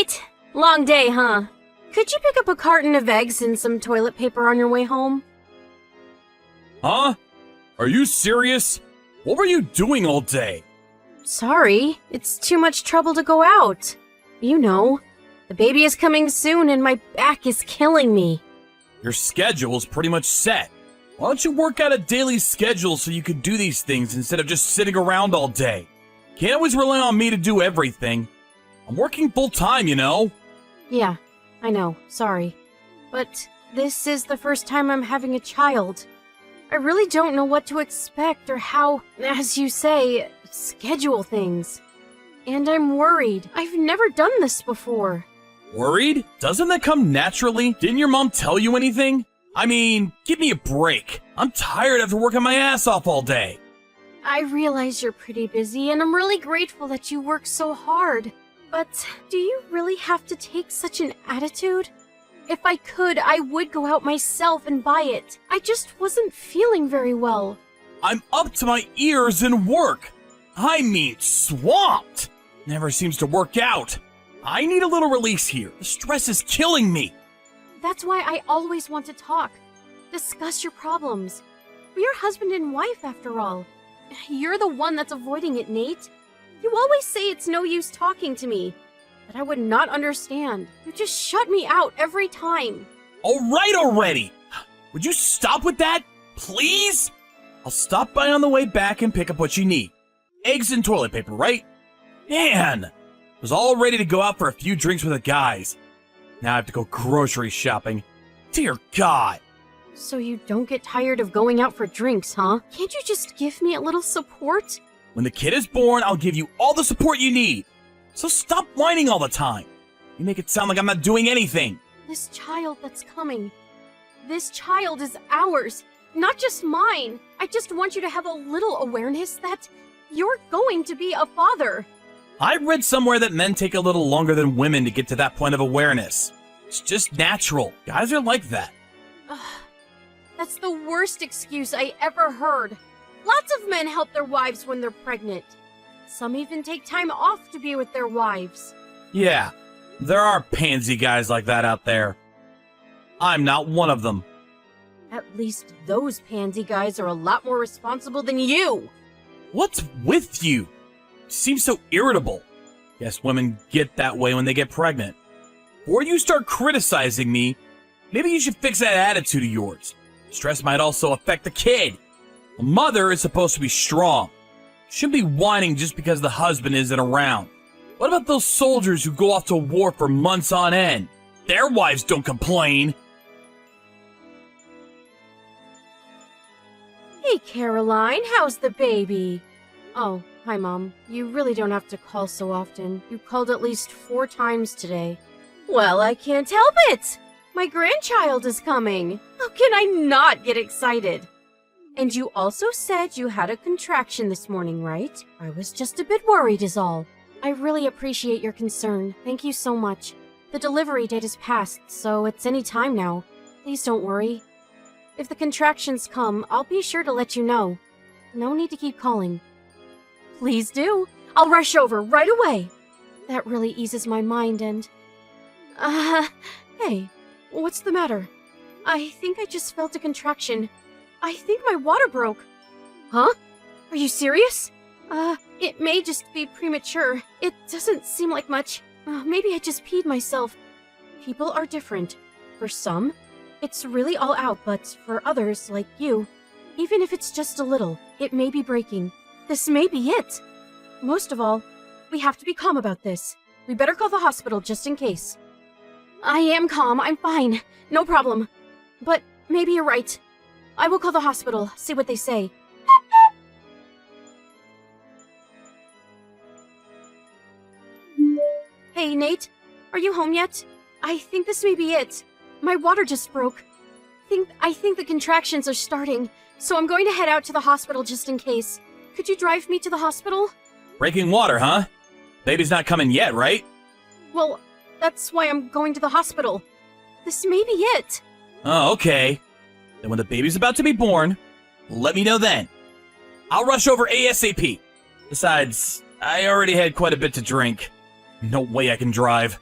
Nate! Long day, huh? Could you pick up a carton of eggs and some toilet paper on your way home? Huh? Are you serious? What were you doing all day? Sorry, it's too much trouble to go out. You know, the baby is coming soon and my back is killing me. Your schedule's pretty much set. Why don't you work out a daily schedule so you can do these things instead of just sitting around all day? Can't always rely on me to do everything. I'm working full-time, you know? Yeah, I know, sorry. But this is the first time I'm having a child. I really don't know what to expect or how, as you say, schedule things. And I'm worried. I've never done this before. Worried? Doesn't that come naturally? Didn't your mom tell you anything? I mean, give me a break. I'm tired after working my ass off all day. I realize you're pretty busy, and I'm really grateful that you work so hard. But do you really have to take such an attitude? If I could, I would go out myself and buy it. I just wasn't feeling very well. I'm up to my ears in work. I mean, swamped. Never seems to work out. I need a little release here. The stress is killing me. That's why I always want to talk. Discuss your problems. We're husband and wife, after all. You're the one that's avoiding it, Nate. You always say it's no use talking to me, but I would not understand. You just shut me out every time. All right already. Would you stop with that, please? I'll stop by on the way back and pick up what you need. Eggs and toilet paper, right? Man, I was all ready to go out for a few drinks with the guys. Now I have to go grocery shopping. Dear God. So you don't get tired of going out for drinks, huh? Can't you just give me a little support? When the kid is born, I'll give you all the support you need. So stop whining all the time. You make it sound like I'm not doing anything. This child that's coming. This child is ours, not just mine. I just want you to have a little awareness that you're going to be a father. I read somewhere that men take a little longer than women to get to that point of awareness. It's just natural. Guys are like that. That's the worst excuse I ever heard. Lots of men help their wives when they're pregnant. Some even take time off to be with their wives. Yeah, there are pansy guys like that out there. I'm not one of them. At least those pansy guys are a lot more responsible than you. What's with you? You seem so irritable. Guess women get that way when they get pregnant. Before you start criticizing me, maybe you should fix that attitude of yours. Stress might also affect the kid. A mother is supposed to be strong. Shouldn't be whining just because the husband isn't around. What about those soldiers who go off to war for months on end? Their wives don't complain. Hey, Caroline, how's the baby? Oh, hi, Mom. You really don't have to call so often. You called at least 4 times today. Well, I can't help it. My grandchild is coming. How can I not get excited? And you also said you had a contraction this morning, right? I was just a bit worried is all. I really appreciate your concern. Thank you so much. The delivery date is passed, so it's any time now. Please don't worry. If the contractions come, I'll be sure to let you know. No need to keep calling. Please do. I'll rush over right away. That really eases my mind and... hey, what's the matter? I think I just felt a contraction. I think my water broke. Huh? Are you serious? It may just be premature. It doesn't seem like much. Maybe I just peed myself. People are different. For some, it's really all out, but for others, like you, even if it's just a little, it may be breaking. This may be it. Most of all, we have to be calm about this. We better call the hospital just in case. I am calm. I'm fine. No problem. But maybe you're right. I will call the hospital, see what they say. Hey, Nate. Are you home yet? I think this may be it. My water just broke. I think the contractions are starting, so I'm going to head out to the hospital just in case. Could you drive me to the hospital? Breaking water, huh? Baby's not coming yet, right? Well, that's why I'm going to the hospital. This may be it. Oh, okay. Then when the baby's about to be born, let me know then. I'll rush over ASAP. Besides, I already had quite a bit to drink. No way I can drive.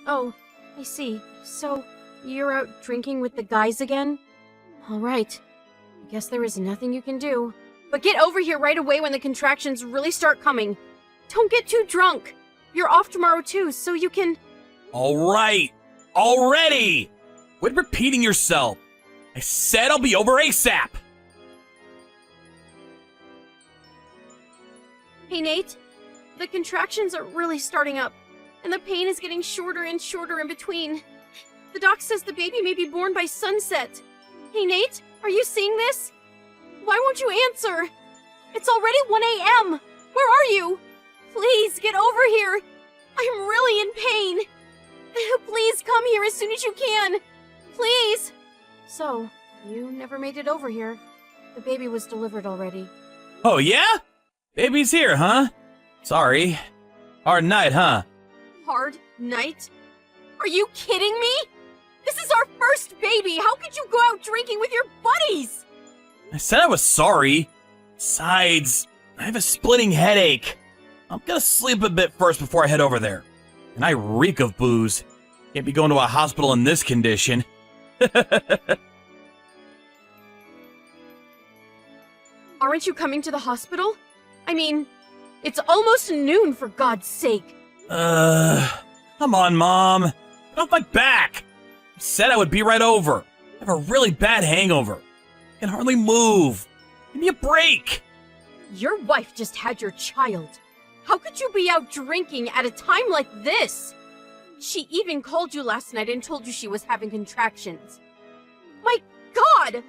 Oh, I see. So, you're out drinking with the guys again? All right. I guess there is nothing you can do. But get over here right away when the contractions really start coming. Don't get too drunk. You're off tomorrow too, so you can... All right. Already! Quit repeating yourself. I said I'll be over ASAP. Hey, Nate. The contractions are really starting up, and the pain is getting shorter and shorter in between. The doc says the baby may be born by sunset. Hey, Nate, are you seeing this? Why won't you answer? It's already 1 a.m. Where are you? Please, get over here. I'm really in pain. Please come here as soon as you can. Please. So, you never made it over here. The baby was delivered already. Oh, yeah? Baby's here, huh? Sorry. Hard night, huh? Hard night? Are you kidding me? This is our first baby. How could you go out drinking with your buddies? I said I was sorry. Besides, I have a splitting headache. I'm gonna sleep a bit first before I head over there. And I reek of booze. Can't be going to a hospital in this condition. Aren't you coming to the hospital? I mean, it's almost noon, for God's sake. Come on, Mom. Get off my back. I said I would be right over. I have a really bad hangover. I can hardly move. Give me a break. Your wife just had your child. How could you be out drinking at a time like this? She even called you last night and told you she was having contractions. My God!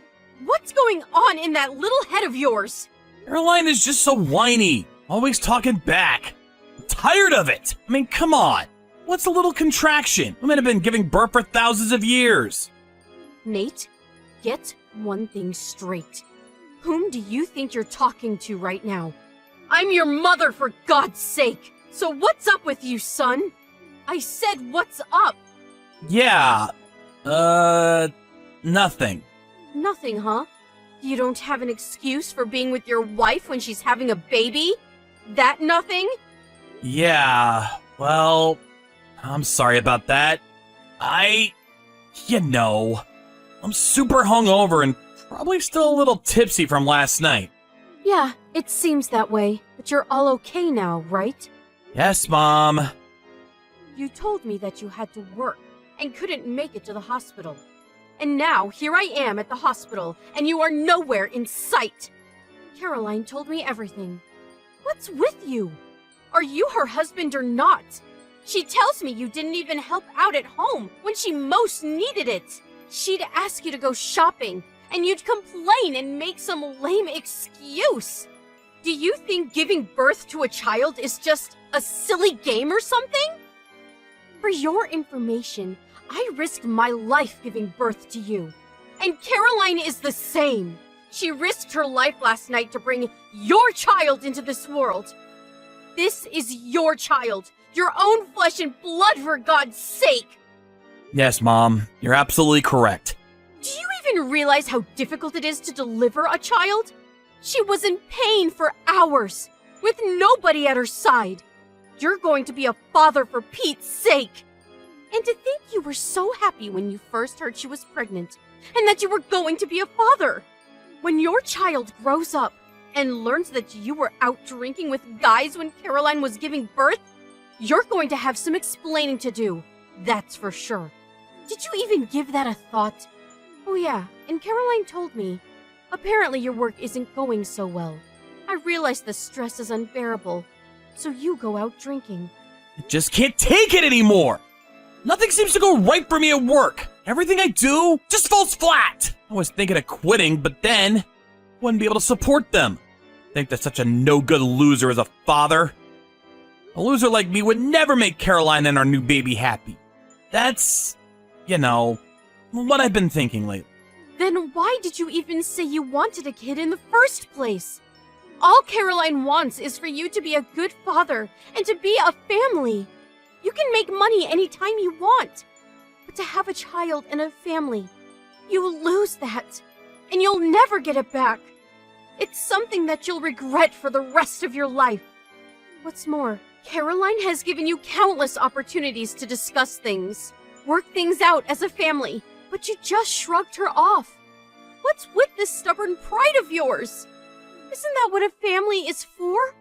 What's going on in that little head of yours? Caroline is just so whiny. Always talking back. I'm tired of it. I mean, come on. What's a little contraction? Women have been giving birth for thousands of years. Nate, get one thing straight. Whom do you think you're talking to right now? I'm your mother, for God's sake! So what's up with you, son? I said what's up? Yeah, nothing. Nothing, huh? You don't have an excuse for being with your wife when she's having a baby? That nothing? Yeah, well, I'm sorry about that. I'm super hungover and probably still a little tipsy from last night. Yeah, it seems that way, but you're all okay now, right? Yes, Mom. You told me that you had to work and couldn't make it to the hospital. And now, here I am at the hospital, and you are nowhere in sight. Caroline told me everything. What's with you? Are you her husband or not? She tells me you didn't even help out at home when she most needed it. She'd ask you to go shopping, and you'd complain and make some lame excuse. Do you think giving birth to a child is just a silly game or something? For your information, I risked my life giving birth to you. And Caroline is the same. She risked her life last night to bring your child into this world. This is your child, your own flesh and blood, for God's sake. Yes, Mom, you're absolutely correct. Do you even realize how difficult it is to deliver a child? She was in pain for hours, with nobody at her side. You're going to be a father, for Pete's sake. And to think you were so happy when you first heard she was pregnant, and that you were going to be a father. When your child grows up and learns that you were out drinking with guys when Caroline was giving birth, you're going to have some explaining to do, that's for sure. Did you even give that a thought? Oh yeah, and Caroline told me, apparently your work isn't going so well. I realize the stress is unbearable, so you go out drinking. I just can't take it anymore. Nothing seems to go right for me at work. Everything I do just falls flat. I was thinking of quitting, but then I wouldn't be able to support them. I think that such a no-good loser as a father. A loser like me would never make Caroline and our new baby happy. That's, what I've been thinking lately. Then why did you even say you wanted a kid in the first place? All Caroline wants is for you to be a good father and to be a family. You can make money anytime you want. But to have a child and a family, you lose that. And you'll never get it back. It's something that you'll regret for the rest of your life. What's more, Caroline has given you countless opportunities to discuss things, work things out as a family, but you just shrugged her off. What's with this stubborn pride of yours? Isn't that what a family is for?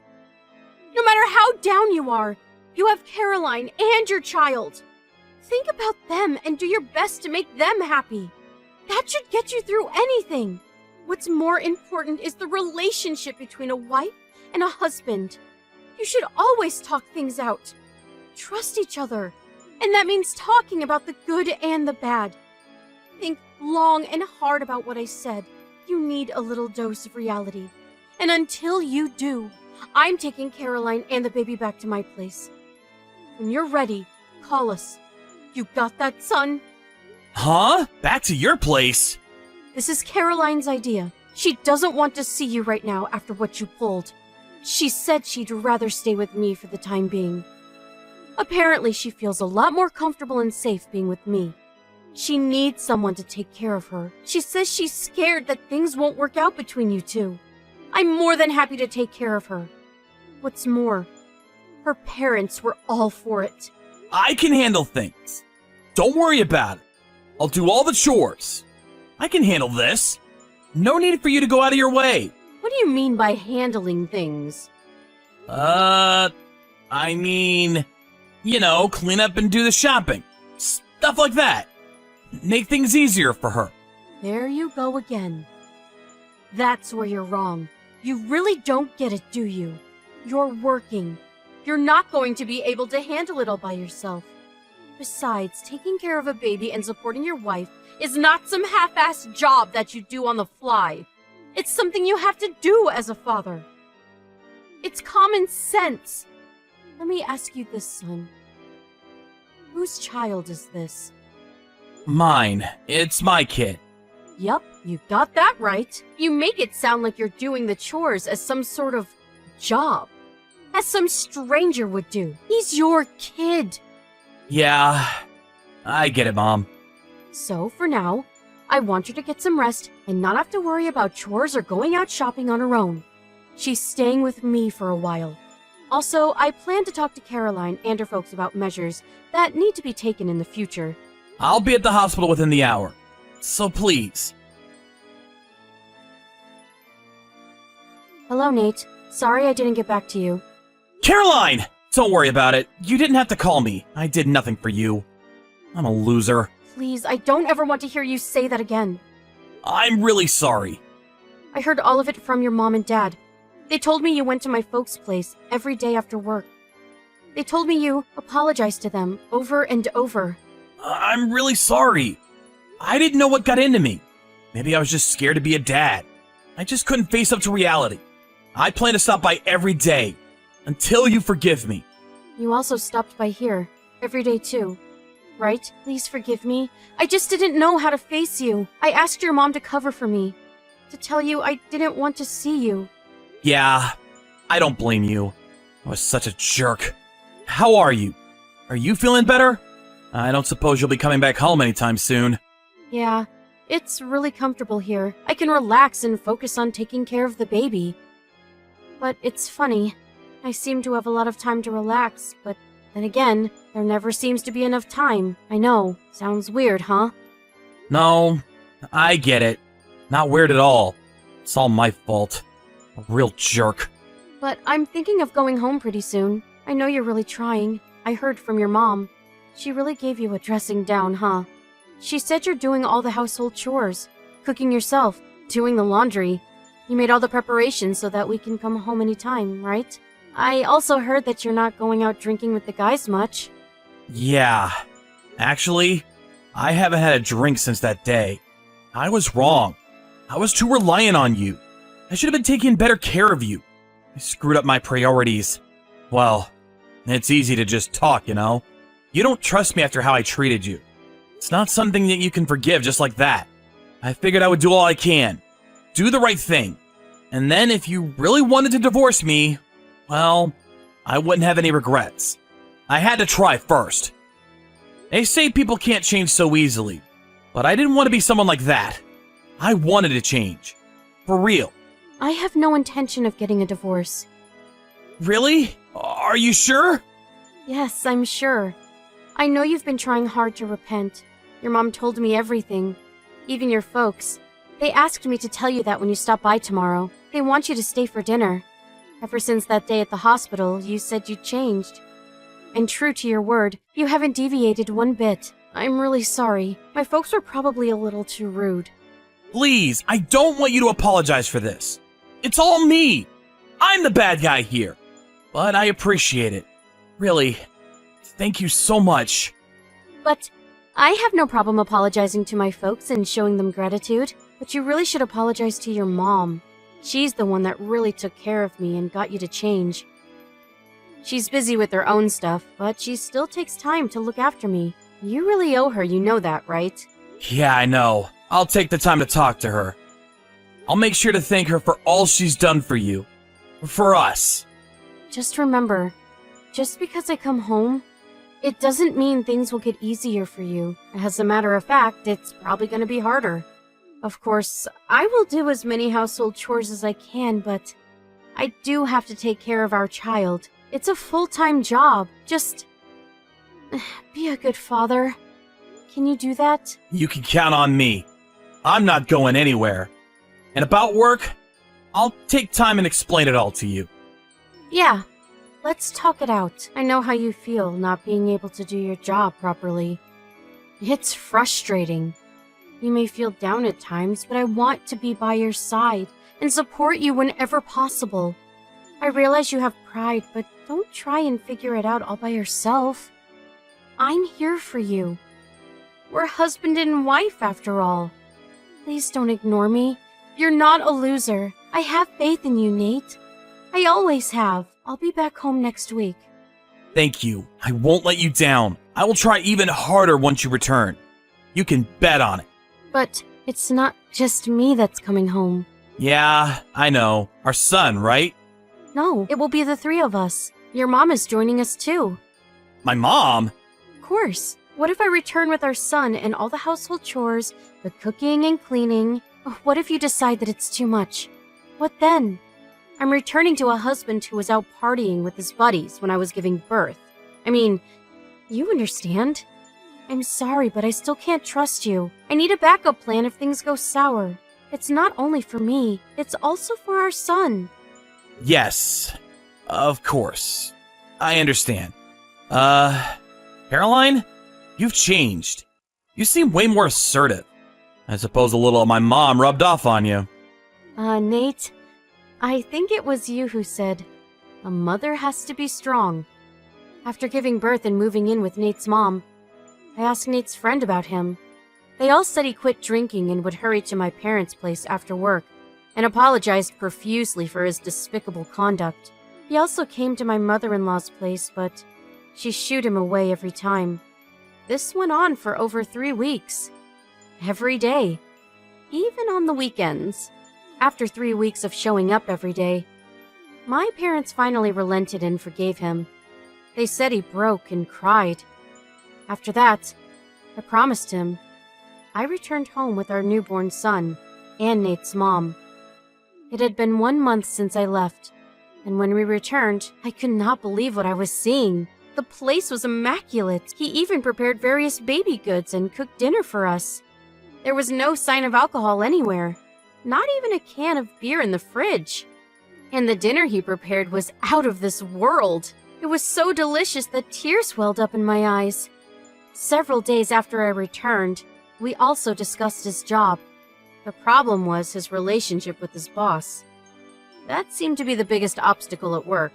No matter how down you are, you have Caroline and your child. Think about them and do your best to make them happy. That should get you through anything. What's more important is the relationship between a wife and a husband. You should always talk things out. Trust each other. And that means talking about the good and the bad. Think long and hard about what I said. You need a little dose of reality. And until you do, I'm taking Caroline and the baby back to my place. When you're ready, call us. You got that, son? Huh? Back to your place? This is Caroline's idea. She doesn't want to see you right now after what you pulled. She said she'd rather stay with me for the time being. Apparently, she feels a lot more comfortable and safe being with me. She needs someone to take care of her. She says she's scared that things won't work out between you two. I'm more than happy to take care of her. What's more, her parents were all for it. I can handle things. Don't worry about it. I'll do all the chores. I can handle this. No need for you to go out of your way. What do you mean by handling things? I mean, clean up and do the shopping. Stuff like that. Make things easier for her. There you go again. That's where you're wrong. You really don't get it, do you? You're working. You're not going to be able to handle it all by yourself. Besides, taking care of a baby and supporting your wife is not some half-assed job that you do on the fly. It's something you have to do as a father. It's common sense. Let me ask you this, son. Whose child is this? Mine. It's my kid. Yup, you got that right. You make it sound like you're doing the chores as some sort of job. As some stranger would do. He's your kid. Yeah, I get it, Mom. So, for now, I want her to get some rest and not have to worry about chores or going out shopping on her own. She's staying with me for a while. Also, I plan to talk to Caroline and her folks about measures that need to be taken in the future. I'll be at the hospital within the hour. So please. Hello, Nate. Sorry I didn't get back to you. Caroline! Don't worry about it. You didn't have to call me. I did nothing for you. I'm a loser. Please, I don't ever want to hear you say that again. I'm really sorry. I heard all of it from your mom and dad. They told me you went to my folks' place every day after work. They told me you apologized to them over and over. I'm really sorry. I didn't know what got into me. Maybe I was just scared to be a dad. I just couldn't face up to reality. I plan to stop by every day until you forgive me. You also stopped by here every day too, right? Please forgive me. I just didn't know how to face you. I asked your mom to cover for me, to tell you I didn't want to see you. Yeah, I don't blame you. I was such a jerk. How are you? Are you feeling better? I don't suppose you'll be coming back home anytime soon. Yeah, it's really comfortable here. I can relax and focus on taking care of the baby. But it's funny. I seem to have a lot of time to relax, but then again, there never seems to be enough time. I know. Sounds weird, huh? No, I get it. Not weird at all. It's all my fault. A real jerk. But I'm thinking of going home pretty soon. I know you're really trying. I heard from your mom. She really gave you a dressing down, huh? She said you're doing all the household chores, cooking yourself, doing the laundry. You made all the preparations so that we can come home anytime, right? I also heard that you're not going out drinking with the guys much. Yeah. Actually, I haven't had a drink since that day. I was wrong. I was too reliant on you. I should have been taking better care of you. I screwed up my priorities. Well, it's easy to just talk, you know? You don't trust me after how I treated you. It's not something that you can forgive just like that. I figured I would do all I can. Do the right thing. And then if you really wanted to divorce me, well, I wouldn't have any regrets. I had to try first. They say people can't change so easily, but I didn't want to be someone like that. I wanted to change. For real. I have no intention of getting a divorce. Really? Are you sure? Yes, I'm sure. I know you've been trying hard to repent. Your mom told me everything. Even your folks. They asked me to tell you that when you stop by tomorrow. They want you to stay for dinner. Ever since that day at the hospital, you said you'd changed. And true to your word, you haven't deviated one bit. I'm really sorry. My folks were probably a little too rude. Please, I don't want you to apologize for this. It's all me. I'm the bad guy here. But I appreciate it. Really, thank you so much. But I have no problem apologizing to my folks and showing them gratitude. But you really should apologize to your mom. She's the one that really took care of me and got you to change. She's busy with her own stuff, but she still takes time to look after me. You really owe her, you know that, right? Yeah, I know. I'll take the time to talk to her. I'll make sure to thank her for all she's done for you. For us. Just remember, just because I come home, it doesn't mean things will get easier for you. As a matter of fact, it's probably going to be harder. Of course, I will do as many household chores as I can, but I do have to take care of our child. It's a full-time job. Just be a good father. Can you do that? You can count on me. I'm not going anywhere. And about work, I'll take time and explain it all to you. Yeah, let's talk it out. I know how you feel not being able to do your job properly. It's frustrating. You may feel down at times, but I want to be by your side and support you whenever possible. I realize you have pride, but don't try and figure it out all by yourself. I'm here for you. We're husband and wife, after all. Please don't ignore me. You're not a loser. I have faith in you, Nate. I always have. I'll be back home next week. Thank you. I won't let you down. I will try even harder once you return. You can bet on it. But it's not just me that's coming home. Yeah, I know. Our son, right? No, it will be the three of us. Your mom is joining us too. My mom? Of course. What if I return with our son and all the household chores, the cooking and cleaning? What if you decide that it's too much? What then? I'm returning to a husband who was out partying with his buddies when I was giving birth. I mean, you understand. I'm sorry, but I still can't trust you. I need a backup plan if things go sour. It's not only for me, it's also for our son. Yes, of course. I understand. Caroline? You've changed. You seem way more assertive. I suppose a little of my mom rubbed off on you. Nate, I think it was you who said, a mother has to be strong. After giving birth and moving in with Nate's mom, I asked Nate's friend about him. They all said he quit drinking and would hurry to my parents' place after work, and apologized profusely for his despicable conduct. He also came to my mother-in-law's place, but she shooed him away every time. This went on for over 3 weeks. Every day. Even on the weekends. After 3 weeks of showing up every day, my parents finally relented and forgave him. They said he broke and cried. After that, I promised him. I returned home with our newborn son and Nate's mom. It had been 1 month since I left, and when we returned, I could not believe what I was seeing. The place was immaculate. He even prepared various baby goods and cooked dinner for us. There was no sign of alcohol anywhere, not even a can of beer in the fridge. And the dinner he prepared was out of this world. It was so delicious that tears welled up in my eyes. Several days after I returned, we also discussed his job. The problem was his relationship with his boss. That seemed to be the biggest obstacle at work.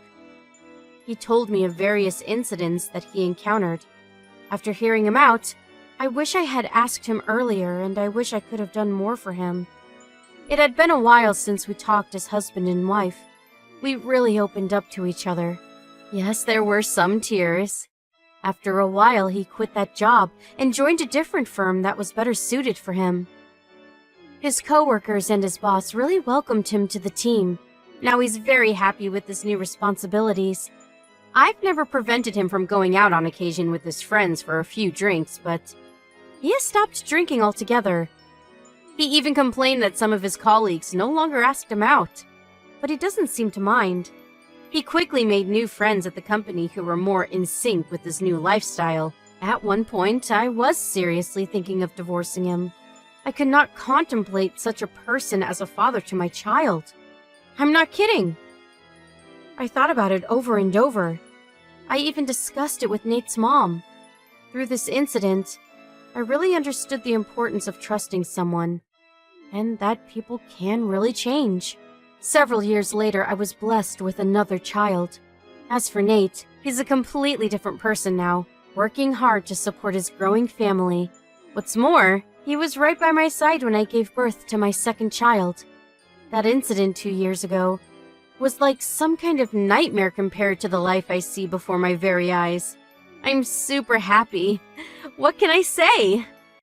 He told me of various incidents that he encountered. After hearing him out, I wish I had asked him earlier, and I wish I could have done more for him. It had been a while since we talked as husband and wife. We really opened up to each other. Yes, there were some tears. After a while, he quit that job and joined a different firm that was better suited for him. His coworkers and his boss really welcomed him to the team. Now he's very happy with his new responsibilities. I've never prevented him from going out on occasion with his friends for a few drinks, but he has stopped drinking altogether. He even complained that some of his colleagues no longer asked him out, but he doesn't seem to mind. He quickly made new friends at the company who were more in sync with his new lifestyle. At one point, I was seriously thinking of divorcing him. I could not contemplate such a person as a father to my child. I'm not kidding. I thought about it over and over. I even discussed it with Nate's mom. Through this incident, I really understood the importance of trusting someone, and that people can really change. Several years later, I was blessed with another child. As for Nate, he's a completely different person now, working hard to support his growing family. What's more, he was right by my side when I gave birth to my second child. That incident 2 years ago was like some kind of nightmare compared to the life I see before my very eyes. I'm super happy. What can I say?